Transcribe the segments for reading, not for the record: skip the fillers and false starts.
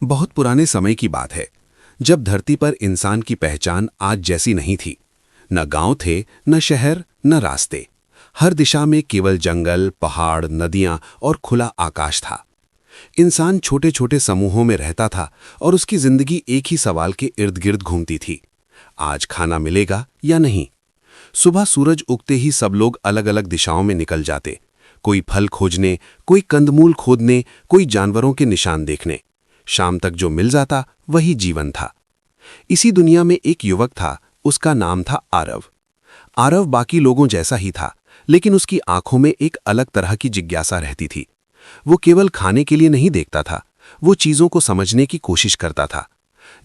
बहुत पुराने समय की बात है, जब धरती पर इंसान की पहचान आज जैसी नहीं थी। न गांव थे, न शहर, न रास्ते। हर दिशा में केवल जंगल, पहाड़, नदियां और खुला आकाश था। इंसान छोटे छोटे समूहों में रहता था और उसकी जिंदगी एक ही सवाल के इर्द गिर्द घूमती थी। आज खाना मिलेगा या नहीं। सुबह सूरज उगते ही सब लोग अलग अलग दिशाओं में निकल जाते। कोई फल खोजने, कोई कंदमूल खोदने, कोई जानवरों के निशान देखने। शाम तक जो मिल जाता वही जीवन था। इसी दुनिया में एक युवक था, उसका नाम था आरव। आरव बाकी लोगों जैसा ही था, लेकिन उसकी आंखों में एक अलग तरह की जिज्ञासा रहती थी। वो केवल खाने के लिए नहीं देखता था, वो चीजों को समझने की कोशिश करता था।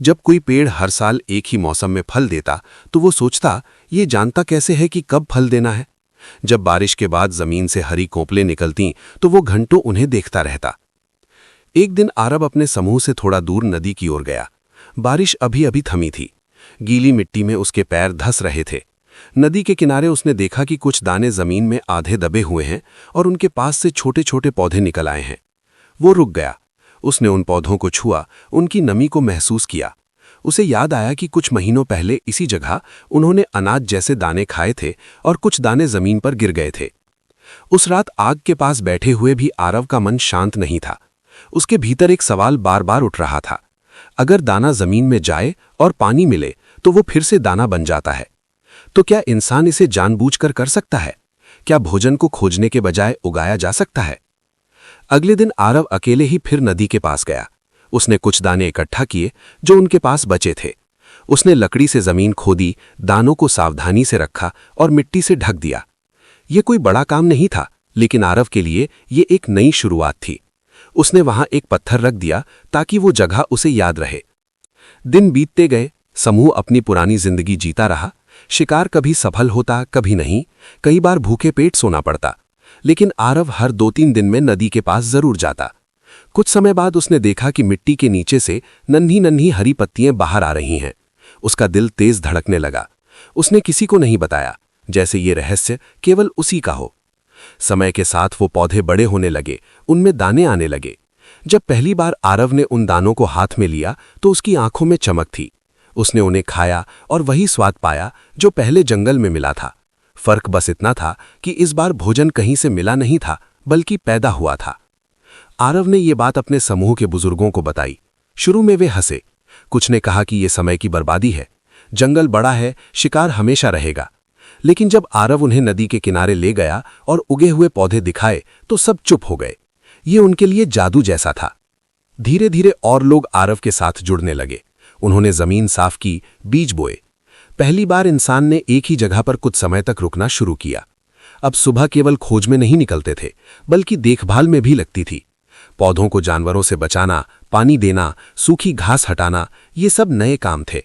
जब कोई पेड़ हर साल एक ही मौसम में फल देता तो वो सोचता, ये जानता कैसे है कि कब फल देना है। जब बारिश के बाद जमीन से हरी कोपलें निकलतीं तो वो घंटों उन्हें देखता रहता। एक दिन आरव अपने समूह से थोड़ा दूर नदी की ओर गया। बारिश अभी अभी थमी थी। गीली मिट्टी में उसके पैर धंस रहे थे। नदी के किनारे उसने देखा कि कुछ दाने जमीन में आधे दबे हुए हैं और उनके पास से छोटे छोटे पौधे निकल आए हैं। वो रुक गया। उसने उन पौधों को छुआ, उनकी नमी को महसूस किया। उसे याद आया कि कुछ महीनों पहले इसी जगह उन्होंने अनाज जैसे दाने खाए थे और कुछ दाने जमीन पर गिर गए थे। उस रात आग के पास बैठे हुए भी आरव का मन शांत नहीं था। उसके भीतर एक सवाल बार बार उठ रहा था। अगर दाना जमीन में जाए और पानी मिले तो वो फिर से दाना बन जाता है। तो क्या इंसान इसे जानबूझकर कर सकता है? क्या भोजन को खोजने के बजाय उगाया जा सकता है? अगले दिन आरव अकेले ही फिर नदी के पास गया। उसने कुछ दाने इकट्ठा किए जो उनके पास बचे थे। उसने लकड़ी से जमीन खोदी, दानों को सावधानी से रखा और मिट्टी से ढक दिया। ये कोई बड़ा काम नहीं था, लेकिन आरव के लिए ये एक नई शुरुआत थी। उसने वहां एक पत्थर रख दिया ताकि वो जगह उसे याद रहे। दिन बीतते गए, समूह अपनी पुरानी जिंदगी जीता रहा। शिकार कभी सफल होता, कभी नहीं। कई बार भूखे पेट सोना पड़ता, लेकिन आरव हर 2-3 दिन में नदी के पास जरूर जाता। कुछ समय बाद उसने देखा कि मिट्टी के नीचे से नन्ही नन्ही हरी पत्तियां बाहर आ रही हैं। उसका दिल तेज धड़कने लगा। उसने किसी को नहीं बताया, जैसे ये रहस्य केवल उसी का हो। समय के साथ वो पौधे बड़े होने लगे, उनमें दाने आने लगे। जब पहली बार आरव ने उन दानों को हाथ में लिया तो उसकी आंखों में चमक थी। उसने उन्हें खाया और वही स्वाद पाया जो पहले जंगल में मिला था। फर्क बस इतना था कि इस बार भोजन कहीं से मिला नहीं था, बल्कि पैदा हुआ था। आरव ने ये बात अपने समूह के बुजुर्गों को बताई। शुरू में वे हंसे। कुछ ने कहा कि ये समय की बर्बादी है, जंगल बड़ा है, शिकार हमेशा रहेगा। लेकिन जब आरव उन्हें नदी के किनारे ले गया और उगे हुए पौधे दिखाए तो सब चुप हो गए। ये उनके लिए जादू जैसा था। धीरे धीरे और लोग आरव के साथ जुड़ने लगे। उन्होंने जमीन साफ की, बीज बोए। पहली बार इंसान ने एक ही जगह पर कुछ समय तक रुकना शुरू किया। अब सुबह केवल खोज में नहीं निकलते थे, बल्कि देखभाल में भी लगती थी। पौधों को जानवरों से बचाना, पानी देना, सूखी घास हटाना, ये सब नए काम थे।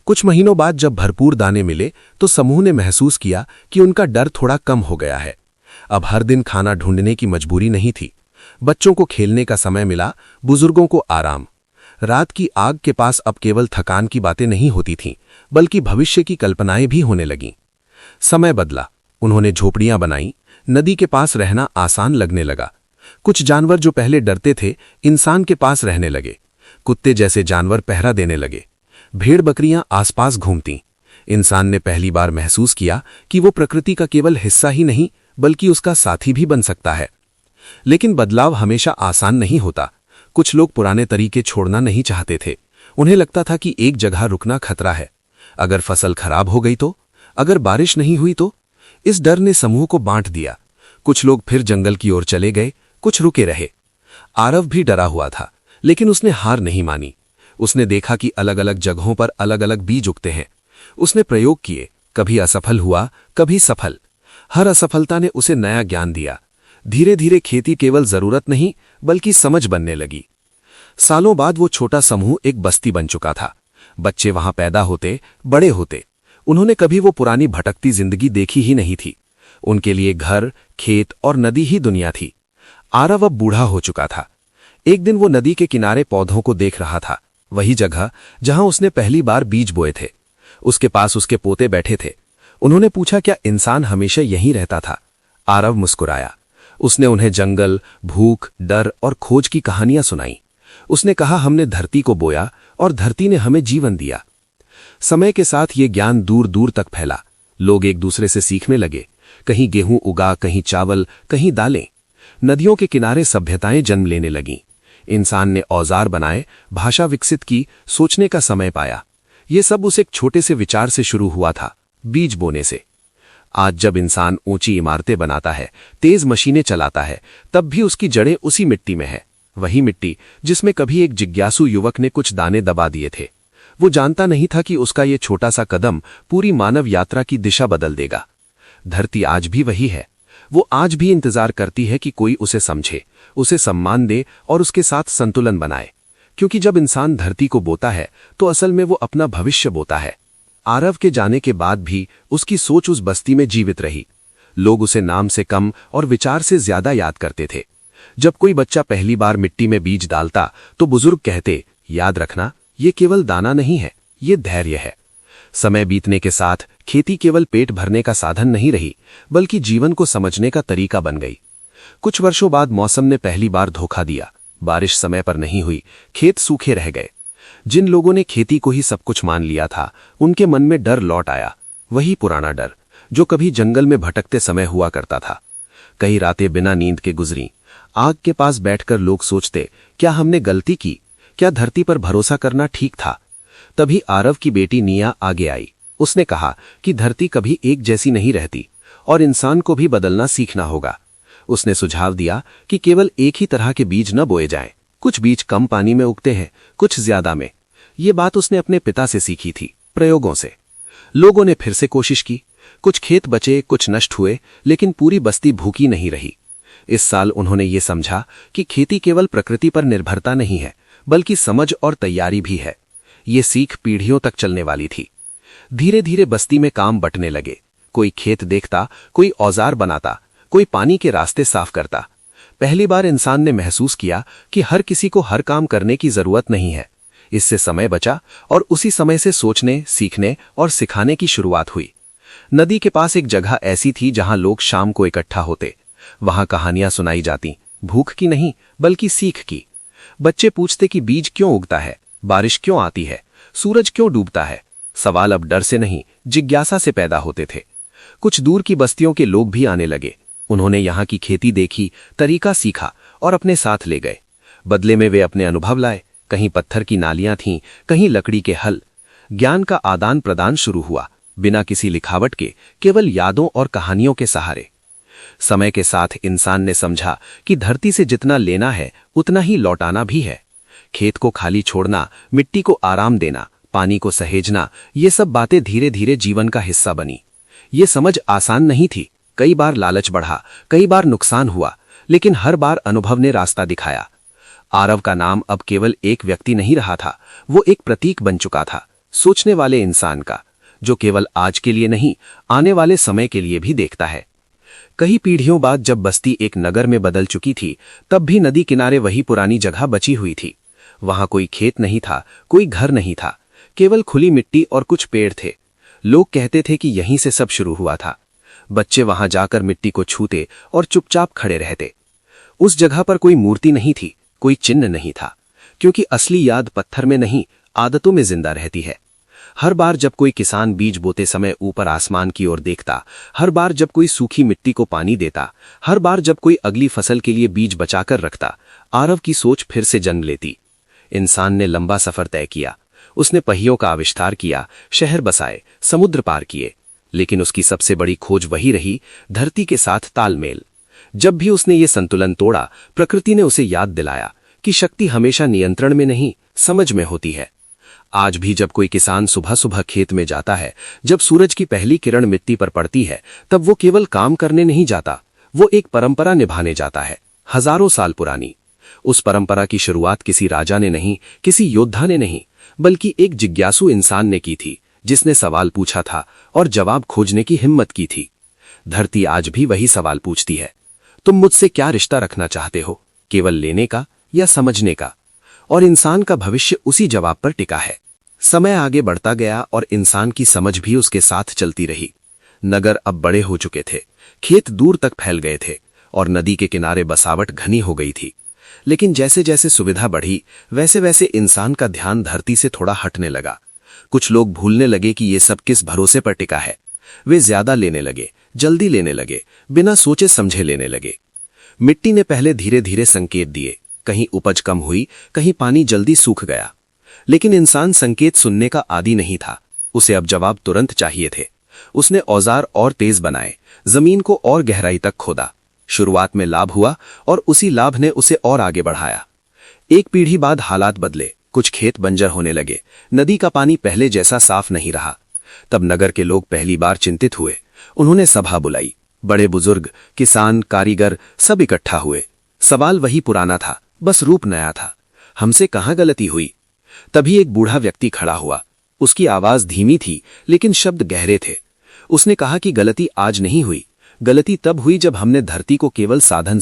कुछ महीनों बाद जब भरपूर दाने मिले तो समूह ने महसूस किया कि उनका डर थोड़ा कम हो गया है। अब हर दिन खाना ढूंढने की मजबूरी नहीं थी। बच्चों को खेलने का समय मिला, बुजुर्गों को आराम। रात की आग के पास अब केवल थकान की बातें नहीं होती थीं, बल्कि भविष्य की कल्पनाएं भी होने लगीं। समय बदला। उन्होंने झोपड़ियां बनाई। नदी के पास रहना आसान लगने लगा। कुछ जानवर जो पहले डरते थे, इंसान के पास रहने लगे। कुत्ते जैसे जानवर पहरा देने लगे। भेड़ बकरियां आसपास घूमतीं। इंसान ने पहली बार महसूस किया कि वो प्रकृति का केवल हिस्सा ही नहीं, बल्कि उसका साथी भी बन सकता है। लेकिन बदलाव हमेशा आसान नहीं होता। कुछ लोग पुराने तरीके छोड़ना नहीं चाहते थे। उन्हें लगता था कि एक जगह रुकना खतरा है। अगर फसल खराब हो गई तो, अगर बारिश नहीं हुई तो। इस डर ने समूह को बांट दिया। कुछ लोग फिर जंगल की ओर चले गए, कुछ रुके रहे। आरव भी डरा हुआ था, लेकिन उसने हार नहीं मानी। उसने देखा कि अलग अलग जगहों पर अलग अलग बीज उगते हैं। उसने प्रयोग किए, कभी असफल हुआ, कभी सफल। हर असफलता ने उसे नया ज्ञान दिया। धीरे धीरे खेती केवल जरूरत नहीं, बल्कि समझ बनने लगी। सालों बाद वो छोटा समूह एक बस्ती बन चुका था। बच्चे वहां पैदा होते, बड़े होते। उन्होंने कभी वो पुरानी भटकती जिंदगी देखी ही नहीं थी। उनके लिए घर, खेत और नदी ही दुनिया थी। आरव अब बूढ़ा हो चुका था। एक दिन वो नदी के किनारे पौधों को देख रहा था, वही जगह जहां उसने पहली बार बीज बोए थे। उसके पास उसके पोते बैठे थे। उन्होंने पूछा, क्या इंसान हमेशा यहीं रहता था? आरव मुस्कुराया। उसने उन्हें जंगल, भूख, डर और खोज की कहानियां सुनाई। उसने कहा, हमने धरती को बोया और धरती ने हमें जीवन दिया। समय के साथ ये ज्ञान दूर दूर तक फैला। लोग एक दूसरे से सीखने लगे, कहीं गेहूं उगा, कहीं चावल, कहीं दालें। नदियों के किनारे सभ्यताएं जन्म लेने लगीं। इंसान ने औजार बनाए, भाषा विकसित की, सोचने का समय पाया। ये सब उस एक छोटे से विचार से शुरू हुआ था, बीज बोने से। आज जब इंसान ऊंची इमारतें बनाता है, तेज मशीनें चलाता है, तब भी उसकी जड़ें उसी मिट्टी में है। वही मिट्टी जिसमें कभी एक जिज्ञासु युवक ने कुछ दाने दबा दिए थे। वो जानता नहीं था कि उसका ये छोटा सा कदम पूरी मानव यात्रा की दिशा बदल देगा। धरती आज भी वही है। वो आज भी इंतजार करती है कि कोई उसे समझे, उसे सम्मान दे और उसके साथ संतुलन बनाए। क्योंकि जब इंसान धरती को बोता है तो असल में वो अपना भविष्य बोता है। आरव के जाने के बाद भी उसकी सोच उस बस्ती में जीवित रही। लोग उसे नाम से कम और विचार से ज्यादा याद करते थे। जब कोई बच्चा पहली बार मिट्टी में बीज डालता तो बुजुर्ग कहते, याद रखना, ये केवल दाना नहीं है, ये धैर्य है। समय बीतने के साथ खेती केवल पेट भरने का साधन नहीं रही, बल्कि जीवन को समझने का तरीका बन गई। कुछ वर्षों बाद मौसम ने पहली बार धोखा दिया। बारिश समय पर नहीं हुई, खेत सूखे रह गए। जिन लोगों ने खेती को ही सब कुछ मान लिया था, उनके मन में डर लौट आया। वही पुराना डर जो कभी जंगल में भटकते समय हुआ करता था। कई रातें बिना नींद के गुजरी। आग के पास बैठकर लोग सोचते, क्या हमने गलती की? क्या धरती पर भरोसा करना ठीक था? तभी आरव की बेटी निया आगे आई। उसने कहा कि धरती कभी एक जैसी नहीं रहती और इंसान को भी बदलना सीखना होगा। उसने सुझाव दिया कि केवल एक ही तरह के बीज न बोए जाएं। कुछ बीज कम पानी में उगते हैं, कुछ ज्यादा में। ये बात उसने अपने पिता से सीखी थी, प्रयोगों से। लोगों ने फिर से कोशिश की। कुछ खेत बचे, कुछ नष्ट हुए, लेकिन पूरी बस्ती भूखी नहीं रही। इस साल उन्होंने ये समझा कि खेती केवल प्रकृति पर निर्भरता नहीं है, बल्कि समझ और तैयारी भी है। ये सीख पीढ़ियों तक चलने वाली थी। धीरे धीरे बस्ती में काम बंटने लगे। कोई खेत देखता, कोई औजार बनाता, कोई पानी के रास्ते साफ करता। पहली बार इंसान ने महसूस किया कि हर किसी को हर काम करने की जरूरत नहीं है। इससे समय बचा और उसी समय से सोचने, सीखने और सिखाने की शुरुआत हुई। नदी के पास एक जगह ऐसी थी जहां लोग शाम को इकट्ठा होते। वहां कहानियां सुनाई जाती, भूख की नहीं बल्कि सीख की। बच्चे पूछते कि बीज क्यों उगता है, बारिश क्यों आती है, सूरज क्यों डूबता है। सवाल अब डर से नहीं, जिज्ञासा से पैदा होते थे। कुछ दूर की बस्तियों के लोग भी आने लगे। उन्होंने यहाँ की खेती देखी, तरीका सीखा और अपने साथ ले गए। बदले में वे अपने अनुभव लाए। कहीं पत्थर की नालियां थीं, कहीं लकड़ी के हल। ज्ञान का आदान प्रदान शुरू हुआ, बिना किसी लिखावट के, केवल यादों और कहानियों के सहारे। समय के साथ इंसान ने समझा कि धरती से जितना लेना है उतना ही लौटाना भी है। खेत को खाली छोड़ना, मिट्टी को आराम देना, पानी को सहेजना, ये सब बातें धीरे धीरे जीवन का हिस्सा बनी। ये समझ आसान नहीं थी। कई बार लालच बढ़ा, कई बार नुकसान हुआ, लेकिन हर बार अनुभव ने रास्ता दिखाया। आरव का नाम अब केवल एक व्यक्ति नहीं रहा था, वो एक प्रतीक बन चुका था, सोचने वाले इंसान का, जो केवल आज के लिए नहीं, आने वाले समय के लिए भी देखता है। कई पीढ़ियों बाद जब बस्ती एक नगर में बदल चुकी थी, तब भी नदी किनारे वही पुरानी जगह बची हुई थी। वहां कोई खेत नहीं था, कोई घर नहीं था, केवल खुली मिट्टी और कुछ पेड़ थे। लोग कहते थे कि यहीं से सब शुरू हुआ था। बच्चे वहां जाकर मिट्टी को छूते और चुपचाप खड़े रहते। उस जगह पर कोई मूर्ति नहीं थी, कोई चिन्ह नहीं था, क्योंकि असली याद पत्थर में नहीं, आदतों में जिंदा रहती है। हर बार जब कोई किसान बीज बोते समय ऊपर आसमान की ओर देखता, हर बार जब कोई सूखी मिट्टी को पानी देता, हर बार जब कोई अगली फसल के लिए बीज बचाकर रखता, आरव की सोच फिर से जन्म लेती। इंसान ने लंबा सफर तय किया। उसने पहियों का आविष्कार किया, शहर बसाए, समुद्र पार किए, लेकिन उसकी सबसे बड़ी खोज वही रही, धरती के साथ तालमेल। जब भी उसने ये संतुलन तोड़ा, प्रकृति ने उसे याद दिलाया कि शक्ति हमेशा नियंत्रण में नहीं, समझ में होती है। आज भी जब कोई किसान सुबह सुबह खेत में जाता है, जब सूरज की पहली किरण मिट्टी पर पड़ती है, तब वो केवल काम करने नहीं जाता, वो एक परंपरा निभाने जाता है, हजारों साल पुरानी। उस परंपरा की शुरुआत किसी राजा ने नहीं, किसी योद्धा ने नहीं, बल्कि एक जिज्ञासु इंसान ने की थी, जिसने सवाल पूछा था और जवाब खोजने की हिम्मत की थी। धरती आज भी वही सवाल पूछती है, तुम मुझसे क्या रिश्ता रखना चाहते हो, केवल लेने का या समझने का? और इंसान का भविष्य उसी जवाब पर टिका है। समय आगे बढ़ता गया और इंसान की समझ भी उसके साथ चलती रही। नगर अब बड़े हो चुके थे, खेत दूर तक फैल गए थे और नदी के किनारे बसावट घनी हो गई थी। लेकिन जैसे जैसे सुविधा बढ़ी वैसे वैसे इंसान का ध्यान धरती से थोड़ा हटने लगा। कुछ लोग भूलने लगे कि ये सब किस भरोसे पर टिका है। वे ज्यादा लेने लगे, जल्दी लेने लगे, बिना सोचे समझे लेने लगे। मिट्टी ने पहले धीरे धीरे संकेत दिए, कहीं उपज कम हुई, कहीं पानी जल्दी सूख गया। लेकिन इंसान संकेत सुनने का आदी नहीं था। उसे अब जवाब तुरंत चाहिए थे। उसने औजार और तेज बनाए, जमीन को और गहराई तक खोदा। शुरुआत में लाभ हुआ और उसी लाभ ने उसे और आगे बढ़ाया। एक पीढ़ी बाद हालात बदले, कुछ खेत बंजर होने लगे, नदी का पानी पहले जैसा साफ नहीं रहा। तब नगर के लोग पहली बार चिंतित हुए। उन्होंने सभा बुलाई। बड़े बुजुर्ग, किसान, कारीगर सब इकट्ठा हुए। सवाल वही पुराना था, बस रूप नया था। हमसे कहाँ गलती हुई? तभी एक बूढ़ा व्यक्ति खड़ा हुआ। उसकी आवाज धीमी थी लेकिन शब्द गहरे थे। उसने कहा कि गलती आज नहीं हुई, गलती तब हुई जब हमने धरती को केवल साधन